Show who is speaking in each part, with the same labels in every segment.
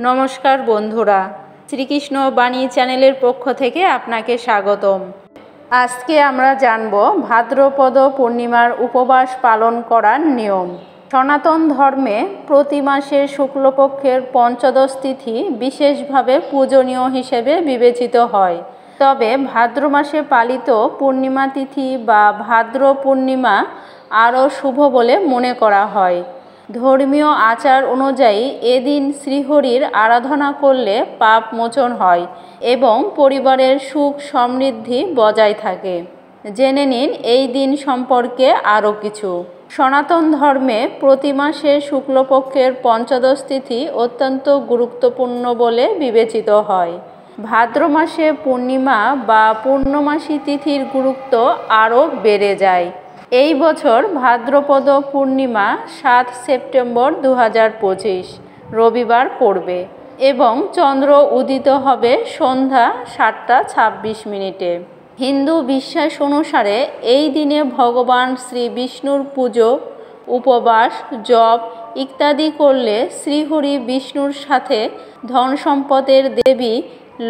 Speaker 1: নমস্কার বন্ধুরা, শ্রীকৃষ্ণ বাণী চ্যানেলের পক্ষ থেকে আপনাকে স্বাগতম। আজকে আমরা জানব ভাদ্রপদ পূর্ণিমার উপবাস পালন করার নিয়ম। সনাতন ধর্মে প্রতি মাসের শুক্লপক্ষের পঞ্চদশ তিথি বিশেষভাবে পূজনীয় হিসেবে বিবেচিত হয়। তবে ভাদ্র মাসে পালিত পূর্ণিমা তিথি বা ভাদ্র পূর্ণিমা আরও শুভ বলে মনে করা হয়। ধর্মীয় আচার অনুযায়ী এদিন শ্রীহরির আরাধনা করলে পাপ মোচন হয় এবং পরিবারের সুখ সমৃদ্ধি বজায় থাকে। জেনে নিন এই দিন সম্পর্কে আরও কিছু। সনাতন ধর্মে প্রতি মাসের শুক্লপক্ষের পঞ্চদশ তিথি অত্যন্ত গুরুত্বপূর্ণ বলে বিবেচিত হয়। ভাদ্র মাসে পূর্ণিমা বা পূর্ণমাসী তিথির গুরুত্ব আরও বেড়ে যায়। এই বছর ভাদ্রপদ পূর্ণিমা 7 সেপ্টেম্বর 2025 রবিবার পড়বে এবং চন্দ্র উদিত হবে সন্ধ্যা 7টা 26 হিন্দু বিশ্বাস অনুসারে এই দিনে ভগবান শ্রী বিষ্ণুর পুজো, উপবাস, জপ ইত্যাদি করলে শ্রীহরি বিষ্ণুর সাথে ধন সম্পদের দেবী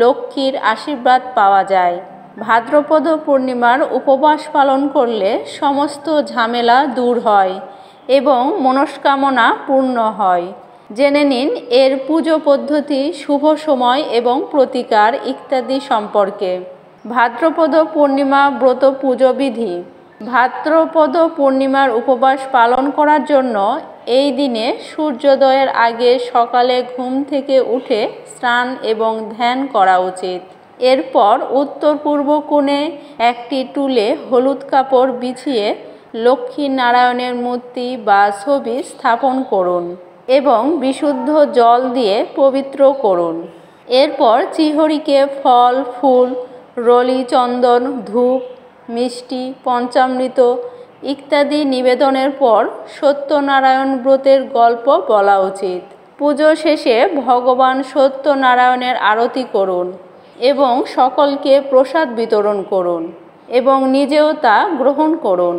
Speaker 1: লক্ষ্মীর আশীর্বাদ পাওয়া যায়। ভাদ্রপদ পূর্ণিমার উপবাস পালন করলে সমস্ত ঝামেলা দূর হয় এবং মনস্কামনা পূর্ণ হয়। জেনে নিন এর পুজো পদ্ধতি, শুভ সময় এবং প্রতিকার ইত্যাদি সম্পর্কে। ভাদ্রপদ পূর্ণিমা ব্রত পুজো বিধি। ভাদ্রপদ পূর্ণিমার উপবাস পালন করার জন্য এই দিনে সূর্যোদয়ের আগে সকালে ঘুম থেকে উঠে স্নান এবং ধ্যান করা উচিত। এরপর উত্তর পূর্ব কোণে একটি টুলে হলুদ কাপড় বিছিয়ে লক্ষ্মী নারায়ণের মূর্তি বা ছবি স্থাপন করুন এবং বিশুদ্ধ জল দিয়ে পবিত্র করুন। এরপর শ্রীহরিকে ফল, ফুল, রলি, চন্দন, ধূপ, মিষ্টি, পঞ্চামৃত ইত্যাদি নিবেদনের পর সত্যনারায়ণ ব্রতের গল্প বলা উচিত। পুজো শেষে ভগবান সত্যনারায়ণের আরতি করুন এবং সকলকে প্রসাদ বিতরণ করুন এবং নিজেও তা গ্রহণ করুন।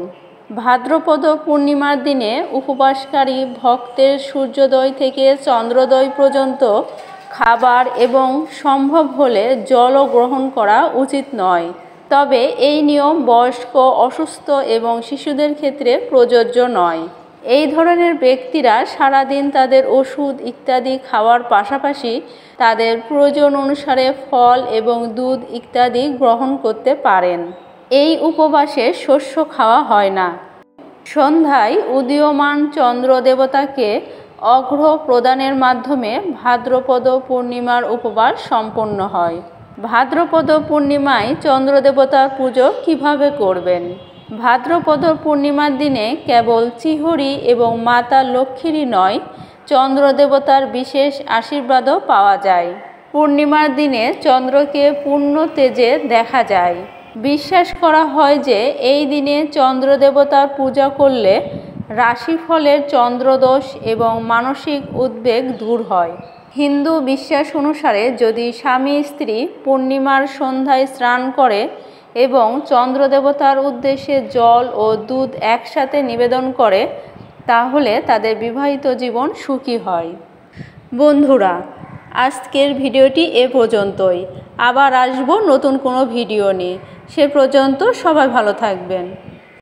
Speaker 1: ভাদ্রপদ পূর্ণিমার দিনে উপবাসকারী ভক্তের সূর্যোদয় থেকে চন্দ্রোদয় পর্যন্ত খাবার এবং সম্ভব হলে জলও গ্রহণ করা উচিত নয়। তবে এই নিয়ম বয়স্ক, অসুস্থ এবং শিশুদের ক্ষেত্রে প্রযোজ্য নয়। এই ধরনের ব্যক্তিরা সারাদিন তাদের ওষুধ ইত্যাদি খাওয়ার পাশাপাশি তাদের প্রয়োজন অনুসারে ফল এবং দুধ ইত্যাদি গ্রহণ করতে পারেন। এই উপবাসে শস্য খাওয়া হয় না। সন্ধ্যায় উদীয়মান চন্দ্র দেবতাকে অর্ঘ্য প্রদানের মাধ্যমে ভাদ্রপদ পূর্ণিমার উপবাস সম্পন্ন হয়। ভাদ্রপদ পূর্ণিমায় চন্দ্রদেবতার পুজো কিভাবে করবেন? ভাদ্রপদ পূর্ণিমার দিনে কেবল শ্রীহরি এবং মাতা লক্ষ্মীরই নয়, চন্দ্রদেবতার বিশেষ আশীর্বাদও পাওয়া যায়। পূর্ণিমার দিনে চন্দ্রকে পূর্ণ তেজে দেখা যায়। বিশ্বাস করা হয় যে এই দিনে চন্দ্রদেবতার পূজা করলে রাশিফলের চন্দ্রদোষ এবং মানসিক উদ্বেগ দূর হয়। হিন্দু বিশ্বাস অনুসারে যদি স্বামী স্ত্রী পূর্ণিমার সন্ধ্যায় স্নান করে এবং চন্দ্রদেবতার উদ্দেশ্যে জল ও দুধ একসাথে নিবেদন করে তাহলে তাদের বিবাহিত জীবন সুখী হয়। বন্ধুরা, আজকের ভিডিওটি এ পর্যন্তই। আবার আসবো নতুন কোনো ভিডিও নিয়ে। সে পর্যন্ত সবাই ভালো থাকবেন।